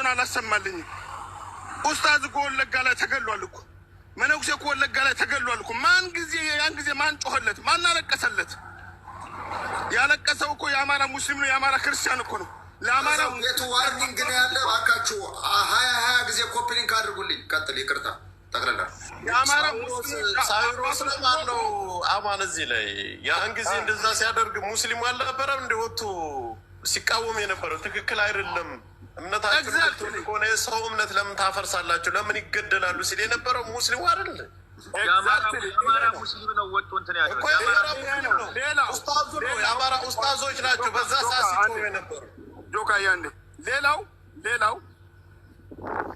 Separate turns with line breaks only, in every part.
ድምፅን አላሰማልኝም። ኡስታዝ እኮ ወለጋ ላይ ተገሏል እኮ መነኩሴ እኮ ወለጋ ላይ ተገሏል እኮ። ያን ጊዜ ማን ጮኸለት? ማን አለቀሰለት? ያለቀሰው እኮ የአማራ ሙስሊም ነው፣ የአማራ ክርስቲያን እኮ ነው። ለአማራ
የቱ ዋርኒንግ ነው ያለ? እባካችሁ 20 ጊዜ ኮፒሊንግ አድርጉልኝ። ቀጥል። ይቅርታ ጠቅላላ
የአማራ
ሳይሮስ ለማለው አማን እዚህ ላይ ያን ጊዜ እንደዛ ሲያደርግ ሙስሊሙ አልነበረም እንደ ወጥቶ ሲቃወም የነበረው? ትክክል አይደለም እምነታችሁ ከሆነ የሰው እምነት ለምን ታፈርሳላችሁ? ለምን ይገደላሉ ሲል የነበረው ሙስሊሙ አይደል?
የአማራ ሙስሊም ነው ወጥቶ እንትን ያለው
የአማራ ኡስታዞች ናቸው በዛ ሰዓት ሲቆሙ የነበሩ።
ጆካያኔ ሌላው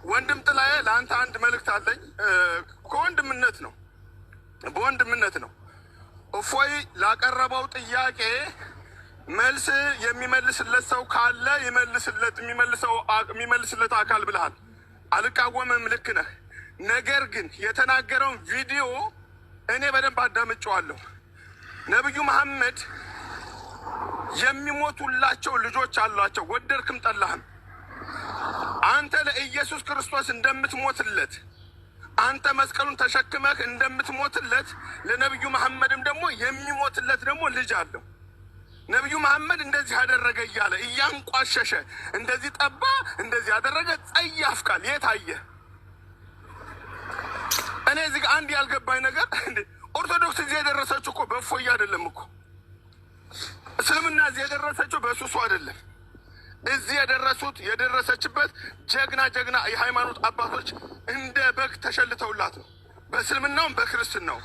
ወንድም ጥላዬ ለአንተ አንድ መልእክት አለኝ። በወንድምነት ነው። እፎይ ላቀረበው ጥያቄ መልስ የሚመልስለት ሰው ካለ የሚመልስለት አካል ብለሃል። አልቃወምም፣ ልክ ነህ። ነገር ግን የተናገረውን ቪዲዮ እኔ በደንብ አዳምጬዋለሁ። ነብዩ መሐመድ የሚሞቱላቸው ልጆች አሏቸው፣ ወደድክም ጠላህም። አንተ ለኢየሱስ ክርስቶስ እንደምትሞትለት፣ አንተ መስቀሉን ተሸክመህ እንደምትሞትለት፣ ለነብዩ መሐመድም ደግሞ የሚሞትለት ደግሞ ልጅ አለው። ነብዩ መሐመድ እንደዚህ ያደረገ እያለ እያንቋሸሸ እንደዚህ ጠባ፣ እንደዚህ ያደረገ ጸያፍ ቃል የታየ? እኔ እዚህ አንድ ያልገባኝ ነገር ኦርቶዶክስ እዚህ የደረሰችው እኮ በእፎይ አይደለም እኮ። እስልምና እዚህ የደረሰችው በሱሱ አይደለም። እዚህ የደረሰችበት ጀግና የሃይማኖት አባቶች እንደ በግ ተሸልተውላት ነው፣ በእስልምናውም በክርስትናው።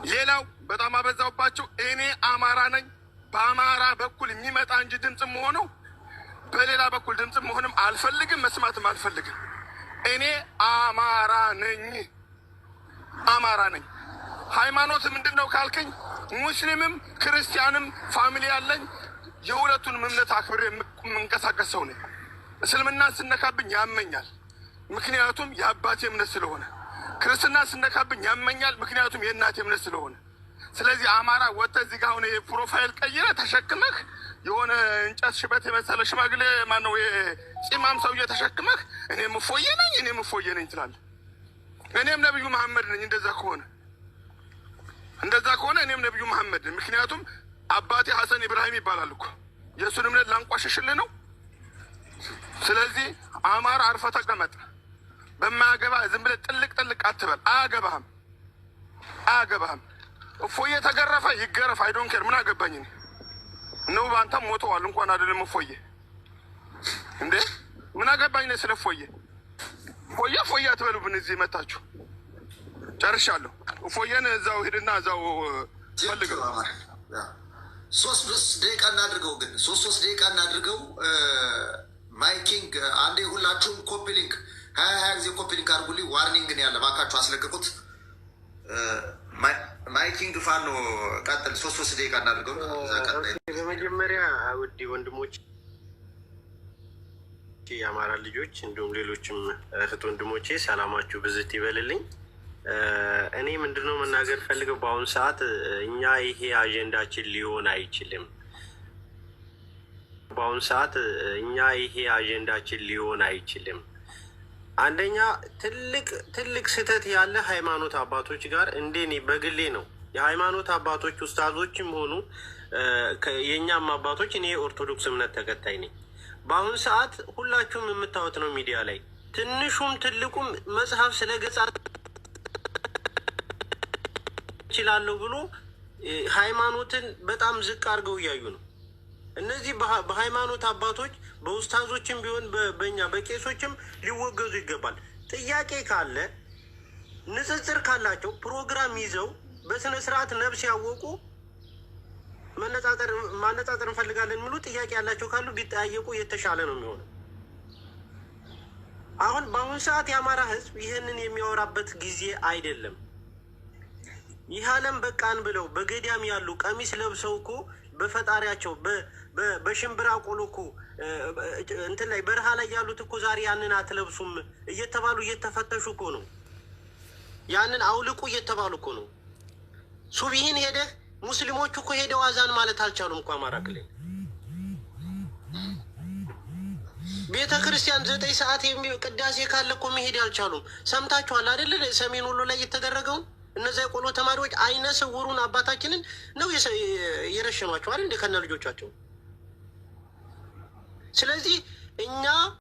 ሌላው በጣም አበዛውባቸው። እኔ አማራ ነኝ፣ በአማራ በኩል የሚመጣ እንጂ ድምፅ መሆነው በሌላ በኩል ድምፅ መሆንም አልፈልግም፣ መስማትም አልፈልግም። እኔ አማራ ነኝ። ሃይማኖት ምንድን ነው ካልከኝ፣ ሙስሊምም ክርስቲያንም ፋሚሊ ያለኝ የሁለቱንም እምነት አክብሬ የምንቀሳቀስ ሰው ነኝ። እስልምና ስነካብኝ ያመኛል፣ ምክንያቱም የአባቴ እምነት ስለሆነ። ክርስትና ስነካብኝ ያመኛል፣ ምክንያቱም የእናቴ እምነት ስለሆነ። ስለዚህ አማራ ወጥተህ እዚህ ጋር አሁን ፕሮፋይል ቀይረህ ተሸክመህ የሆነ እንጨት ሽበት የመሰለ ሽማግሌ ማነው ፂማም ሰውዬ ተሸክመህ እኔም እፎየ ነኝ ትላለህ። እኔም ነብዩ መሐመድ ነኝ። እንደዛ ከሆነ እኔም ነብዩ መሐመድ ነኝ። ምክንያቱም አባቴ ሐሰን ኢብራሂም ይባላል እኮ። የእሱን እምነት ላንቋሸሽልህ ነው? ስለዚህ አማራ አርፈህ ተቀመጥ። በማያገባ ዝም ብለህ ጥልቅ አትበል። አያገባህም። እፎየ ተገረፈ ይገረፍ፣ አይዶን ኬር። ምን አገባኝ እኔ ነው? ባንተም ሞተዋል እንኳን አይደለም እፎየ እንዴ። ምን አገባኝ ነው ስለ እፎየ አትበሉብን። እዚህ መታችሁ ጨርሻለሁ። እፎየን እዛው ሂድና እዛው ፈልገው።
3 ደቂቃ እናድርገው፣ ግን 3 ደቂቃ እናድርገው። ማይኪንግ አንዴ ሁላችሁም ኮፒ ሊንክ 20 ጊዜ ኮፒ ሊንክ አድርጉልኝ። ዋርኒንግ ነው ያለ፣ እባካችሁ አስለቅቁት። ማይኪንግ ፋኖ ቀጥል። 3 ደቂቃ እናድርገው።
በመጀመሪያ ውድ ወንድሞች፣ የአማራ ልጆች እንዲሁም ሌሎችም እህት ወንድሞቼ ሰላማችሁ ብዝት ይበልልኝ። እኔ ምንድነው መናገር ፈልገው፣ በአሁኑ ሰዓት እኛ ይሄ አጀንዳችን ሊሆን አይችልም። አንደኛ ትልቅ ስህተት ያለ ሃይማኖት አባቶች ጋር እንደኔ በግሌ ነው። የሃይማኖት አባቶች ኡስታዞችም ሆኑ የእኛም አባቶች፣ እኔ የኦርቶዶክስ እምነት ተከታይ ነኝ። በአሁኑ ሰዓት ሁላችሁም የምታዩት ነው ሚዲያ ላይ ትንሹም ትልቁም መጽሐፍ ስለ ገጻ ይችላለሁ ብሎ ሃይማኖትን በጣም ዝቅ አድርገው እያዩ ነው። እነዚህ በሃይማኖት አባቶች በኡስታዞችም ቢሆን በእኛ በቄሶችም ሊወገዙ ይገባል። ጥያቄ ካለ ንጽጽር ካላቸው ፕሮግራም ይዘው በስነ ስርዓት ነብስ ያወቁ ማነጻጸር እንፈልጋለን የሚሉ ጥያቄ ያላቸው ካሉ ቢጠያየቁ የተሻለ ነው የሚሆነው። አሁን በአሁኑ ሰዓት የአማራ ሕዝብ ይህንን የሚያወራበት ጊዜ አይደለም። ይህ ዓለም በቃን ብለው በገዳም ያሉ ቀሚስ ለብሰው እኮ በፈጣሪያቸው በሽምብራ ቆሎ እኮ እንትን ላይ በረሃ ላይ ያሉት እኮ ዛሬ ያንን አትለብሱም እየተባሉ እየተፈተሹ እኮ ነው። ያንን አውልቁ እየተባሉ እኮ ነው። ሱብሂን ሄደህ ሙስሊሞቹ እኮ ሄደው አዛን ማለት አልቻሉም እኮ አማራ ክልል። ቤተ ክርስቲያን 9 ሰዓት ቅዳሴ ካለ እኮ መሄድ አልቻሉም። ሰምታችኋል አይደለ? ሰሜን ወሎ ላይ የተደረገው እነዚያ የቆሎ ተማሪዎች አይነ ስውሩን አባታችንን ነው የረሸኗቸው አይደል? ከነ ልጆቻቸው። ስለዚህ እኛ